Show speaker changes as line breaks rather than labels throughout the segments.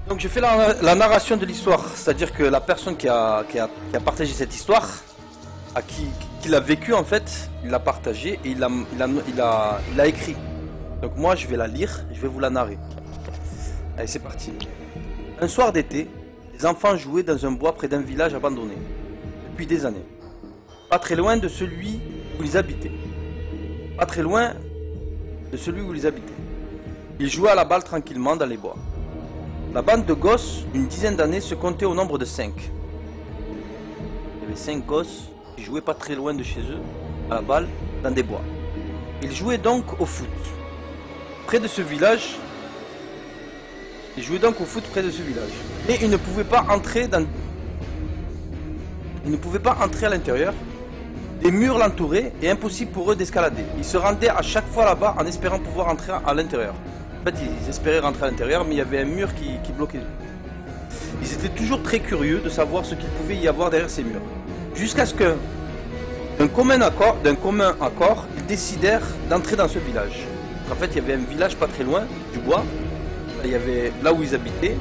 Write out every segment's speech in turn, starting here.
Donc je fais la narration de l'histoire, c'est-à-dire que la personne qui a partagé cette histoire, qui l'a vécu en fait, il l'a partagé et il l'a écrit. Donc moi je vais la lire, je vais vous la narrer. Allez, c'est parti. Un soir d'été, les enfants jouaient dans un bois près d'un village abandonné, depuis des années. Pas très loin de celui où ils habitaient. Pas très loin de celui où ils habitaient. Ils jouaient à la balle tranquillement dans les bois. La bande de gosses, d'une dizaine d'années, se comptait au nombre de 5. Il y avait 5 gosses qui jouaient pas très loin de chez eux, à la balle, dans des bois. Ils jouaient donc au foot. Près de ce village, Ils jouaient donc au foot près de ce village. Mais ils ne pouvaient pas entrer dans... Ils ne pouvaient pas entrer à l'intérieur. Des murs l'entouraient et impossible pour eux d'escalader. Ils se rendaient à chaque fois là-bas en espérant pouvoir entrer à l'intérieur. En fait, ils espéraient rentrer à l'intérieur, mais il y avait un mur qui bloquait. Ils étaient toujours très curieux de savoir ce qu'il pouvait y avoir derrière ces murs. Jusqu'à ce que, d'un commun accord, ils décidèrent d'entrer dans ce village. En fait, il y avait un village pas très loin du bois. Il y avait là où ils habitaient,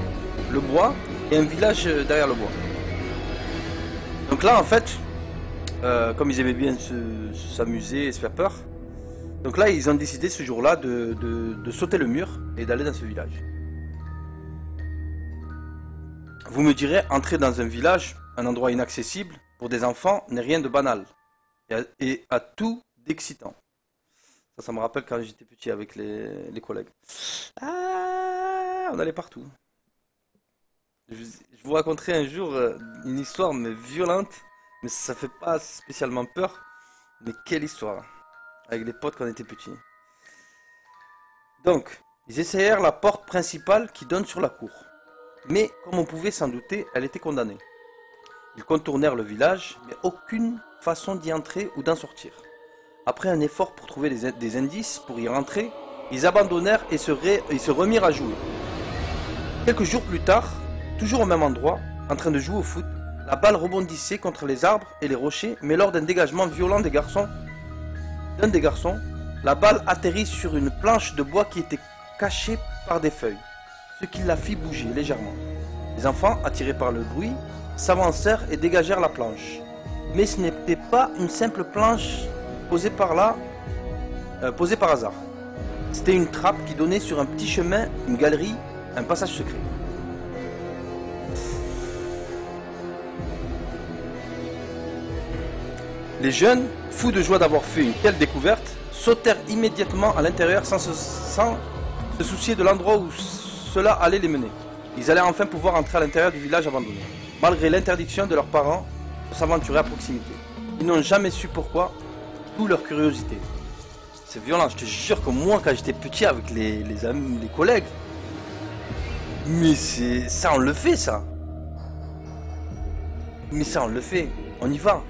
le bois, et un village derrière le bois. Donc là, en fait, comme ils aimaient bien s'amuser et se faire peur, donc là, ils ont décidé ce jour-là de sauter le mur et d'aller dans ce village. Vous me direz, entrer dans un village, un endroit inaccessible, pour des enfants, n'est rien de banal, et a tout d'excitant. Ça me rappelle quand j'étais petit avec les collègues. Ah, on allait partout. Je vous raconterai un jour une histoire mais violente, mais ça fait pas spécialement peur. Mais quelle histoire, avec les potes quand on était petits. Donc, ils essayèrent la porte principale qui donne sur la cour. Mais, comme on pouvait s'en douter, elle était condamnée. Ils contournèrent le village, mais aucune façon d'y entrer ou d'en sortir. Après un effort pour trouver des indices pour y rentrer, ils abandonnèrent et se remirent à jouer. Quelques jours plus tard, toujours au même endroit, en train de jouer au foot, la balle rebondissait contre les arbres et les rochers, mais lors d'un dégagement violent d'un des garçons, la balle atterrit sur une planche de bois qui était cachée par des feuilles, ce qui la fit bouger légèrement. Les enfants, attirés par le bruit, s'avancèrent et dégagèrent la planche. Mais ce n'était pas une simple planche posée par hasard. C'était une trappe qui donnait sur un petit chemin, une galerie, un passage secret. Les jeunes, fous de joie d'avoir fait une telle découverte, sautèrent immédiatement à l'intérieur sans se soucier de l'endroit où cela allait les mener. Ils allaient enfin pouvoir entrer à l'intérieur du village abandonné, malgré l'interdiction de leurs parents de s'aventurer à proximité. Ils n'ont jamais su pourquoi, d'où leur curiosité. C'est violent, je te jure que moi quand j'étais petit avec les amis, les collègues, mais c'est ça on le fait ça. Mais ça on le fait, on y va.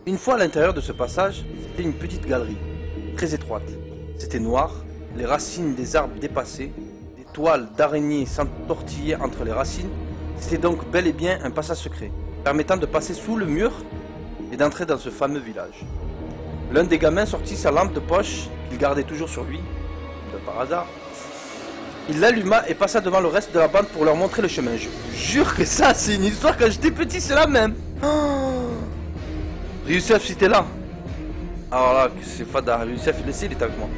Une fois à l'intérieur de ce passage, c'était une petite galerie, très étroite. C'était noir, les racines des arbres dépassaient, des toiles d'araignées s'entortillaient entre les racines. C'était donc bel et bien un passage secret, permettant de passer sous le mur et d'entrer dans ce fameux village. L'un des gamins sortit sa lampe de poche, qu'il gardait toujours sur lui, par hasard. Il l'alluma et passa devant le reste de la bande pour leur montrer le chemin. Je vous jure que ça, c'est une histoire quand j'étais petit, c'est la même. Oh, Youssef, si t'es là. Alors là, c'est Fada. Youssef, il était avec moi.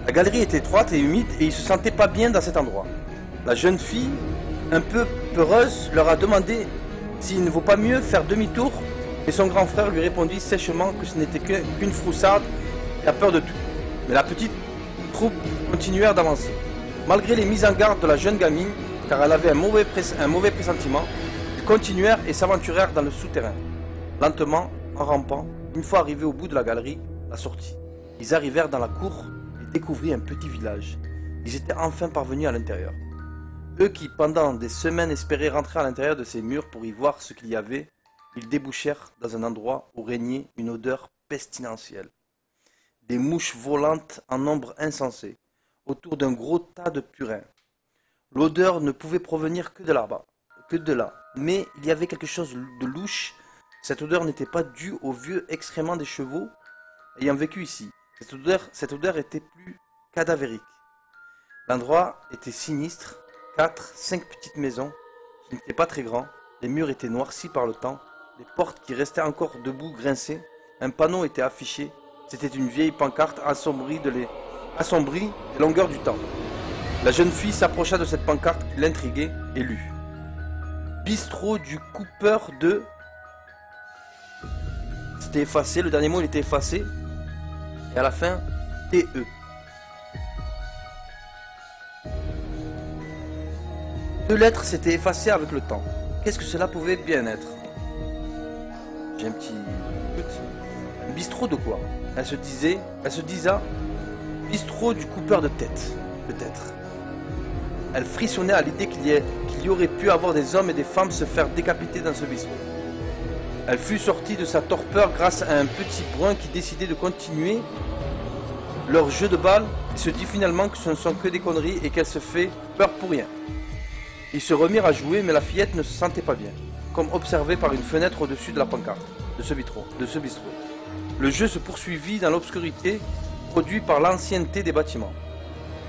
La galerie était étroite et humide et il se sentait pas bien dans cet endroit. La jeune fille, un peu peureuse, leur a demandé s'il ne vaut pas mieux faire demi-tour, mais son grand frère lui répondit sèchement que ce n'était qu'une froussarde et a peur de tout. Mais la petite troupe continuèrent d'avancer. Malgré les mises en garde de la jeune gamine, car elle avait un mauvais pressentiment, ils continuèrent et s'aventurèrent dans le souterrain. Lentement, en rampant, une fois arrivés au bout de la galerie, la sortie. Ils arrivèrent dans la cour et découvrirent un petit village. Ils étaient enfin parvenus à l'intérieur. Eux qui, pendant des semaines, espéraient rentrer à l'intérieur de ces murs pour y voir ce qu'il y avait, ils débouchèrent dans un endroit où régnait une odeur pestilentielle. Des mouches volantes en nombre insensé, autour d'un gros tas de purin. L'odeur ne pouvait provenir que de là, mais il y avait quelque chose de louche. Cette odeur n'était pas due au vieux excrément des chevaux ayant vécu ici. Cette odeur était plus cadavérique. L'endroit était sinistre, 5 petites maisons, qui n'étaient pas très grands, les murs étaient noircis par le temps, les portes qui restaient encore debout grinçaient, un panneau était affiché, c'était une vieille pancarte assombrie des longueurs du temps. La jeune fille s'approcha de cette pancarte qui l'intriguait et lut. Bistrot du coupeur de... C'était effacé, le dernier mot il était effacé, et à la fin, TE. Deux lettres s'étaient effacées avec le temps. Qu'est-ce que cela pouvait bien être? J'ai un petit doute. Un bistrot de quoi? Elle se disait, bistrot du coupeur de tête, peut-être. Elle frissonnait à l'idée qu'il y aurait pu avoir des hommes et des femmes se faire décapiter dans ce bistrot. Elle fut sortie de sa torpeur grâce à un petit brun qui décidait de continuer leur jeu de balle et se dit finalement que ce ne sont que des conneries et qu'elle se fait peur pour rien. Ils se remirent à jouer, mais la fillette ne se sentait pas bien, comme observé par une fenêtre au-dessus de la pancarte, de ce bistrot. Le jeu se poursuivit dans l'obscurité, produite par l'ancienneté des bâtiments.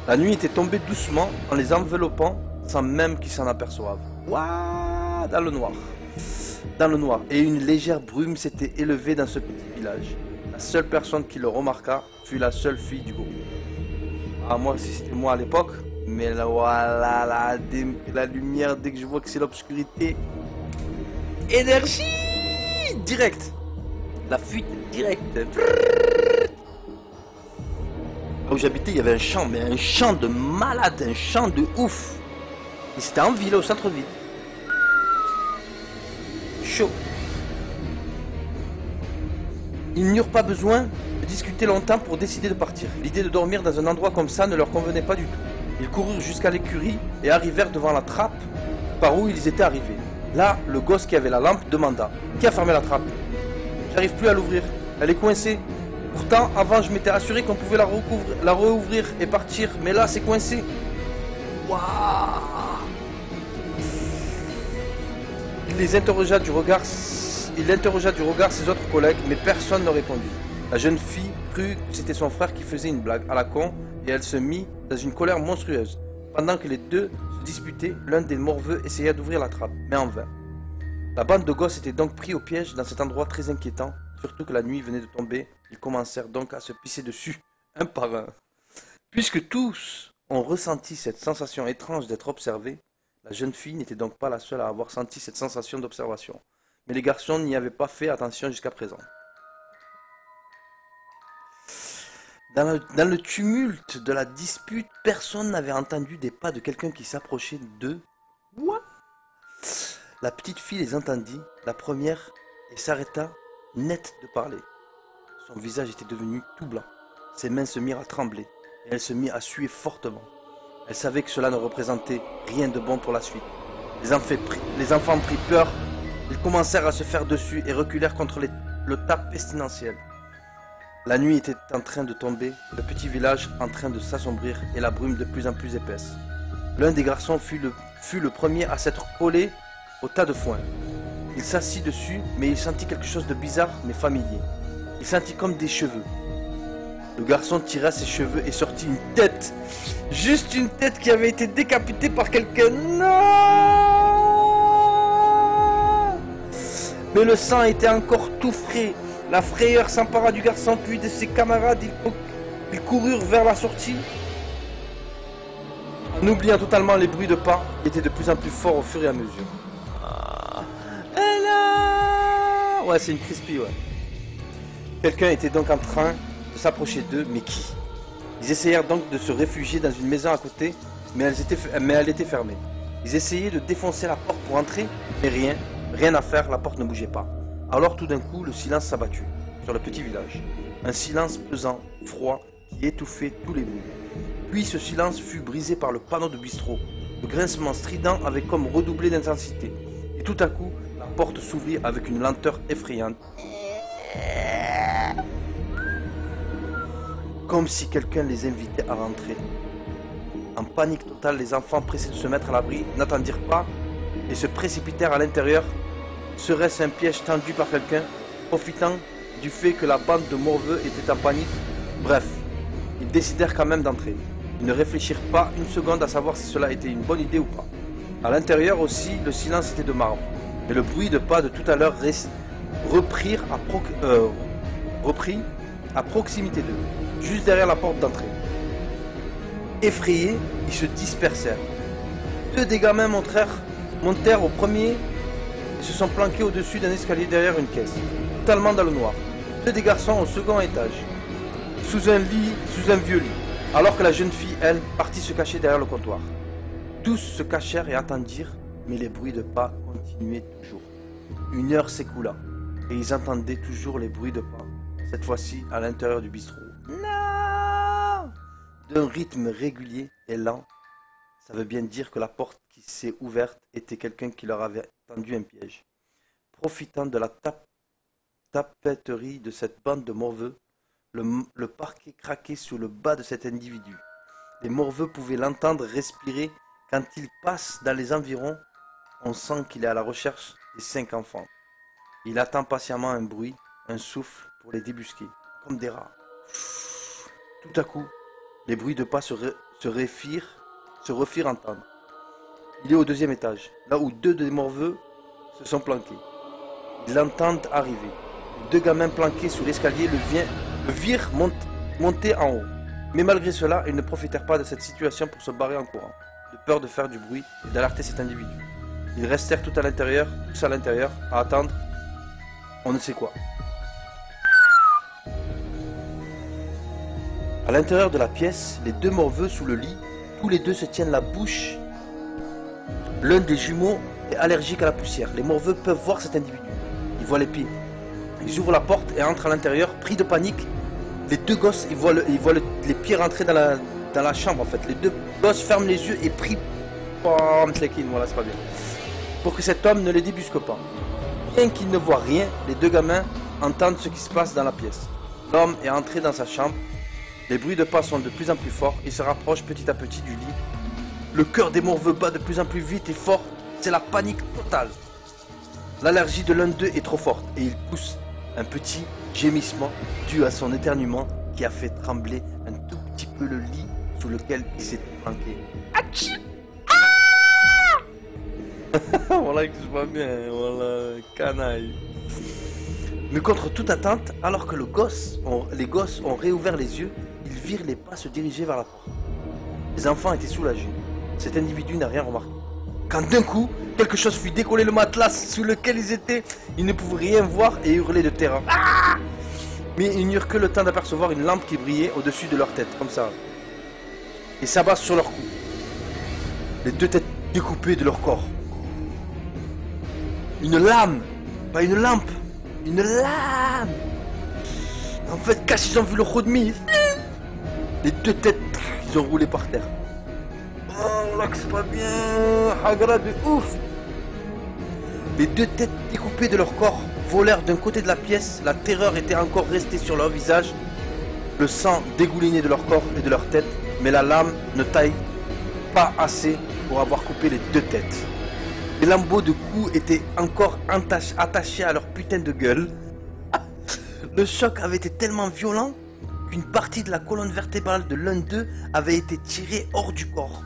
La nuit était tombée doucement en les enveloppant, sans même qu'ils s'en aperçoivent. Waouh, dans le noir. Et une légère brume s'était élevée dans ce petit village. La seule personne qui le remarqua fut la seule fille du groupe. Ah, moi, si c'était moi à l'époque... Mais là, voilà, la lumière, dès que je vois que c'est l'obscurité. Énergie direct. La fuite directe. Là où j'habitais, il y avait un champ, mais un champ de malade, un champ de ouf. Et c'était en ville, au centre-ville. Chaud. Ils n'eurent pas besoin de discuter longtemps pour décider de partir. L'idée de dormir dans un endroit comme ça ne leur convenait pas du tout. Ils coururent jusqu'à l'écurie et arrivèrent devant la trappe par où ils étaient arrivés. Là, le gosse qui avait la lampe demanda: « Qui a fermé la trappe? J'arrive plus à l'ouvrir. Elle est coincée. Pourtant, avant, je m'étais assuré qu'on pouvait la rouvrir et partir. Mais là, c'est coincé. » Waouh! Il interrogea du regard ses autres collègues, mais personne ne répondit. La jeune fille crut que c'était son frère qui faisait une blague à la con et elle se mit dans une colère monstrueuse. Pendant que les deux se disputaient, l'un des morveux essaya d'ouvrir la trappe, mais en vain. La bande de gosses était donc pris au piège dans cet endroit très inquiétant, surtout que la nuit venait de tomber. Ils commencèrent donc à se pisser dessus, un par un. Puisque tous ont ressenti cette sensation étrange d'être observés, la jeune fille n'était donc pas la seule à avoir senti cette sensation d'observation. Mais les garçons n'y avaient pas fait attention jusqu'à présent. Dans le tumulte de la dispute, personne n'avait entendu des pas de quelqu'un qui s'approchait d'eux. What? La petite fille les entendit, la première, et s'arrêta, nette de parler. Son visage était devenu tout blanc. Ses mains se mirent à trembler, et elle se mit à suer fortement. Elle savait que cela ne représentait rien de bon pour la suite. Les enfants prirent peur, ils commencèrent à se faire dessus et reculèrent contre le tas pestilentiel. La nuit était en train de tomber, le petit village en train de s'assombrir et la brume de plus en plus épaisse. L'un des garçons fut le premier à s'être collé au tas de foin. Il s'assit dessus, mais il sentit quelque chose de bizarre mais familier. Il sentit comme des cheveux. Le garçon tira ses cheveux et sortit une tête. Juste une tête qui avait été décapitée par quelqu'un. Non! Mais le sang était encore tout frais. La frayeur s'empara du garçon puis de ses camarades. Ils coururent vers la sortie, en oubliant totalement les bruits de pas qui étaient de plus en plus forts au fur et à mesure. Ouais, c'est une crispy, ouais. Quelqu'un était donc en train de s'approcher d'eux, mais qui? Ils essayèrent donc de se réfugier dans une maison à côté, mais elle était fermée. Ils essayaient de défoncer la porte pour entrer, mais rien à faire, la porte ne bougeait pas. Alors tout d'un coup, le silence s'abattit sur le petit village. Un silence pesant, froid, qui étouffait tous les bruits. Puis ce silence fut brisé par le panneau de bistrot. Le grincement strident avait comme redoublé d'intensité. Et tout à coup, la porte s'ouvrit avec une lenteur effrayante. Comme si quelqu'un les invitait à rentrer. En panique totale, les enfants pressés de se mettre à l'abri n'attendirent pas et se précipitèrent à l'intérieur. Serait-ce un piège tendu par quelqu'un, profitant du fait que la bande de morveux était en panique? Bref, ils décidèrent quand même d'entrer. Ils ne réfléchirent pas une seconde à savoir si cela était une bonne idée ou pas. À l'intérieur aussi, le silence était de marbre. Mais le bruit de pas de tout à l'heure reprit à proximité d'eux, juste derrière la porte d'entrée. Effrayés, ils se dispersèrent. Deux des gamins montèrent au premier et se sont planqués au-dessus d'un escalier derrière une caisse, totalement dans le noir. Deux des garçons au second étage, sous un vieux lit, alors que la jeune fille, elle, partit se cacher derrière le comptoir. Tous se cachèrent et attendirent, mais les bruits de pas continuaient toujours. 1 heure s'écoula, et ils entendaient toujours les bruits de pas, cette fois-ci à l'intérieur du bistrot. Non! D'un rythme régulier et lent, ça veut bien dire que la porte qui s'est ouverte était quelqu'un qui leur avait tendu un piège. Profitant de la tapeterie de cette bande de morveux, le parquet craquait sous le bas de cet individu. Les morveux pouvaient l'entendre respirer. Quand il passe dans les environs, on sent qu'il est à la recherche des 5 enfants. Il attend patiemment un bruit, un souffle pour les débusquer, comme des rats. Tout à coup, les bruits de pas se refirent entendre. Il est au 2e étage, là où 2 des morveux se sont planqués. Ils l'entendent arriver. Les 2 gamins planqués sous l'escalier le virent monter en haut. Mais malgré cela, ils ne profitèrent pas de cette situation pour se barrer en courant, de peur de faire du bruit et d'alerter cet individu. Ils restèrent tous à l'intérieur, à attendre on ne sait quoi. À l'intérieur de la pièce, les 2 morveux sous le lit, tous les 2 se tiennent la bouche. L'un des jumeaux est allergique à la poussière. Les morveux peuvent voir cet individu. Ils voient les pieds. Ils ouvrent la porte et entrent à l'intérieur, pris de panique. Les 2 gosses, ils voient les pieds rentrer dans la chambre en fait. Les 2 gosses ferment les yeux et prient. Voilà, c'est pas bien. Pour que cet homme ne les débusque pas. Bien qu'ils ne voient rien, les 2 gamins entendent ce qui se passe dans la pièce. L'homme est entré dans sa chambre. Les bruits de pas sont de plus en plus forts. Il se rapproche petit à petit du lit. Le cœur des morveux bat de plus en plus vite et fort. C'est la panique totale. L'allergie de l'un d'eux est trop forte et il pousse un petit gémissement dû à son éternuement qui a fait trembler un tout petit peu le lit sous lequel il s'est planqué. Voilà que je vois bien, voilà, canaille. Mais contre toute attente, alors que les gosses ont réouvert les yeux, ils virent les pas se diriger vers la porte. Les enfants étaient soulagés. Cet individu n'a rien remarqué. Quand d'un coup, quelque chose fut décoller le matelas sous lequel ils étaient, ils ne pouvaient rien voir et hurler de terreur. Ah! Mais ils n'eurent que le temps d'apercevoir une lampe qui brillait au-dessus de leur tête, comme ça. Et s'abattre sur leur cou. Les 2 têtes découpées de leur corps. Une lame, pas une lampe, une lame. En fait, quand ils ont vu le Rodmi, les 2 têtes, ils ont roulé par terre. Oh là que c'est pas bien, Hagra de ouf. Les 2 têtes découpées de leur corps volèrent d'un côté de la pièce. La terreur était encore restée sur leur visage. Le sang dégoulinait de leur corps et de leur tête, mais la lame ne taille pas assez pour avoir coupé les 2 têtes. Les lambeaux de cou étaient encore attachés à leur putain de gueule. Le choc avait été tellement violent qu'une partie de la colonne vertébrale de l'un d'eux avait été tirée hors du corps.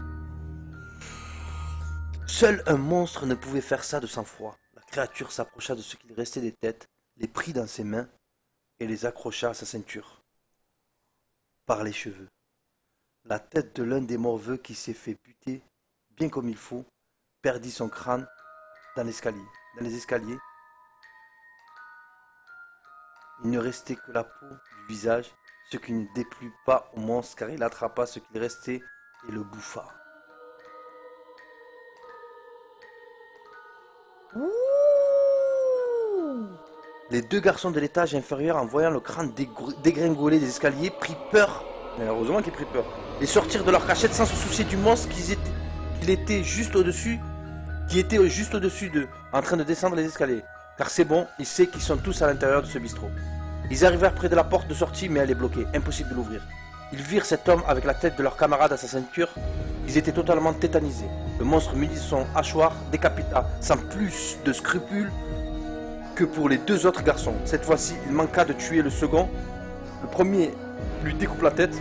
Seul un monstre ne pouvait faire ça de sang-froid. La créature s'approcha de ce qu'il restait des têtes, les prit dans ses mains et les accrocha à sa ceinture. Par les cheveux. La tête de l'un des morveux qui s'est fait buter, bien comme il faut, perdit son crâne dans les escaliers. Il ne restait que la peau du visage, ce qui ne déplut pas au monstre car il attrapa ce qu'il restait et le bouffa. Ouh! Les 2 garçons de l'étage inférieur, en voyant le crâne dégringoler des escaliers, prirent peur. Mais heureusement qu'ils prirent peur. Et sortirent de leur cachette sans se soucier du monstre qui était juste au-dessus d'eux, en train de descendre les escaliers. Car c'est bon, il sait qu'ils sont tous à l'intérieur de ce bistrot. Ils arrivèrent près de la porte de sortie, mais elle est bloquée, impossible de l'ouvrir. Ils virent cet homme avec la tête de leur camarade à sa ceinture. Ils étaient totalement tétanisés. Le monstre muni de son hachoir décapita, sans plus de scrupules que pour les 2 autres garçons. Cette fois-ci, il manqua de tuer le second. Le premier lui découpe la tête.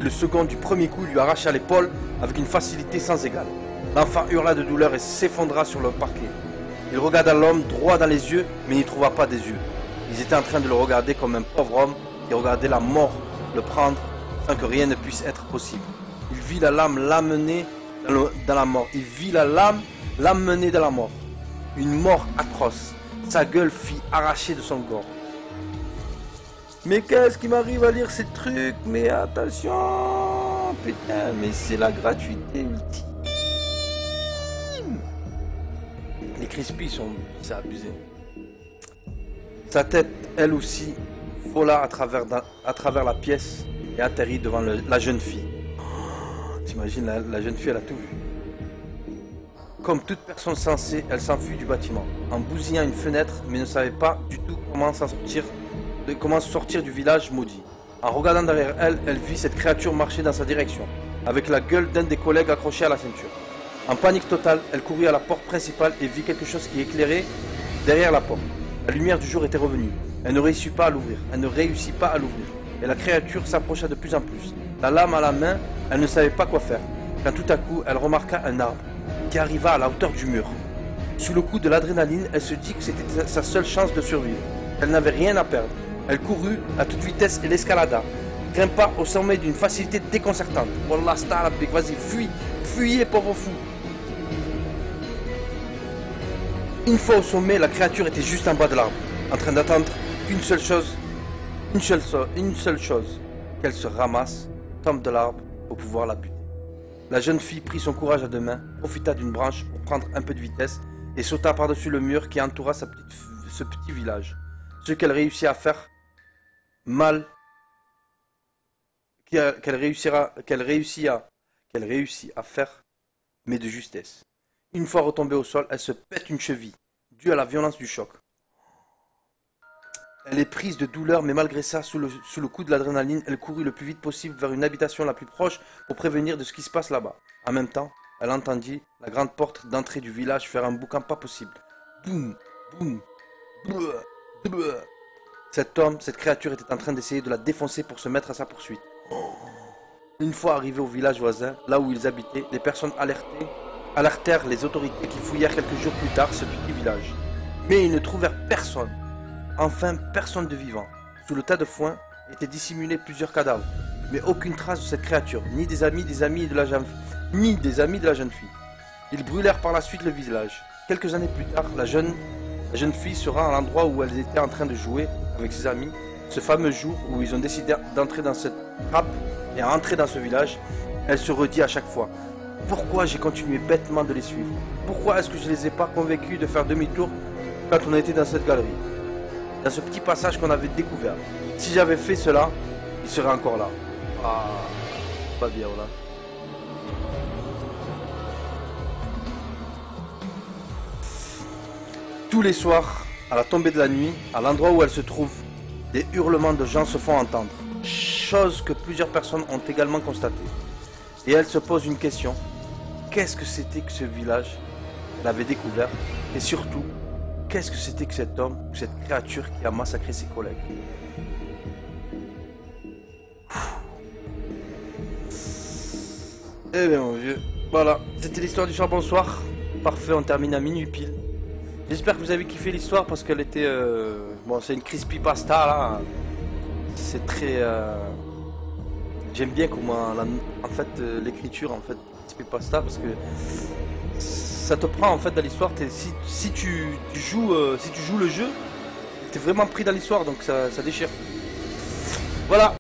Le second du premier coup lui arracha l'épaule avec une facilité sans égale. L'enfant hurla de douleur et s'effondra sur le parquet. Il regarda l'homme droit dans les yeux, mais n'y trouva pas des yeux. Ils étaient en train de le regarder comme un pauvre homme qui regardait la mort le prendre sans que rien ne puisse être possible. Il vit la lame l'amener dans la mort. Il vit la lame l'amener dans la mort. Une mort atroce. Sa gueule fit arracher de son corps. Mais qu'est-ce qui m'arrive à lire ces trucs? Mais attention, putain, mais c'est la gratuité ultime. Les crispies c'est abusé. Sa tête, elle aussi, vola à travers la pièce et atterrit devant la jeune fille. Oh, t'imagines, la jeune fille, elle a tout vu. Comme toute personne sensée, elle s'enfuit du bâtiment, en bousillant une fenêtre, mais ne savait pas du tout comment sortir du village maudit. En regardant derrière elle, elle vit cette créature marcher dans sa direction, avec la gueule d'un des collègues accroché à la ceinture. En panique totale, elle courut à la porte principale et vit quelque chose qui éclairait derrière la porte. La lumière du jour était revenue. Elle ne réussit pas à l'ouvrir. Et la créature s'approcha de plus en plus. La lame à la main, elle ne savait pas quoi faire. Quand tout à coup, elle remarqua un arbre qui arriva à la hauteur du mur. Sous le coup de l'adrénaline, elle se dit que c'était sa seule chance de survivre. Elle n'avait rien à perdre. Elle courut à toute vitesse et l'escalada. Grimpa au sommet d'une facilité déconcertante. Wallah, starabik, vas-y, fuyez, pauvre fou. Une fois au sommet, la créature était juste en bas de l'arbre, en train d'attendre qu'une seule chose, qu'elle se ramasse, tombe de l'arbre pour pouvoir la buter. La jeune fille prit son courage à deux mains, profita d'une branche pour prendre un peu de vitesse et sauta par-dessus le mur qui entoura ce petit village. Ce qu'elle réussit à faire qu'elle réussit à faire, mais de justesse. Une fois retombée au sol, elle se pète une cheville, due à la violence du choc. Elle est prise de douleur, mais malgré ça, sous le coup de l'adrénaline, elle courut le plus vite possible vers une habitation la plus proche pour prévenir de ce qui se passe là-bas. En même temps, elle entendit la grande porte d'entrée du village faire un boucan pas possible. Boum, boum, bleu, bleu. Cette créature était en train d'essayer de la défoncer pour se mettre à sa poursuite. Une fois arrivés au village voisin, là où ils habitaient, les personnes alertèrent les autorités qui fouillèrent quelques jours plus tard ce petit village. Mais ils ne trouvèrent personne. Enfin, personne de vivant. Sous le tas de foin étaient dissimulés plusieurs cadavres, mais aucune trace de cette créature, ni des amis de la jeune fille. Ils brûlèrent par la suite le village. Quelques années plus tard, la jeune fille se rend à l'endroit où elle était en train de jouer avec ses amis, ce fameux jour où ils ont décidé d'entrer dans cette trappe et à entrer dans ce village. Elle se redit à chaque fois: pourquoi j'ai continué bêtement de les suivre? Pourquoi est-ce que je ne les ai pas convaincus de faire demi-tour quand on était dans cette galerie, dans ce petit passage qu'on avait découvert? Si j'avais fait cela, ils seraient encore là. Ah, pas bien, voilà. Tous les soirs, à la tombée de la nuit, à l'endroit où elle se trouve, des hurlements de gens se font entendre, chose que plusieurs personnes ont également constatée. Et elle se pose une question: qu'est-ce que c'était que ce village qu'elle avait découvert? Et surtout, qu'est-ce que c'était que cet homme, ou cette créature qui a massacré ses collègues? Eh bien mon vieux, voilà, c'était l'histoire du soir, bonsoir. Parfait, on termine à minuit pile. J'espère que vous avez kiffé l'histoire parce qu'elle était... Bon, c'est une crispy pasta là. C'est très... J'aime bien comment... En fait, l'écriture, en fait, crispy pasta, parce que ça te prend en fait dans l'histoire. Si tu joues le jeu, t'es vraiment pris dans l'histoire, donc ça déchire. Voilà.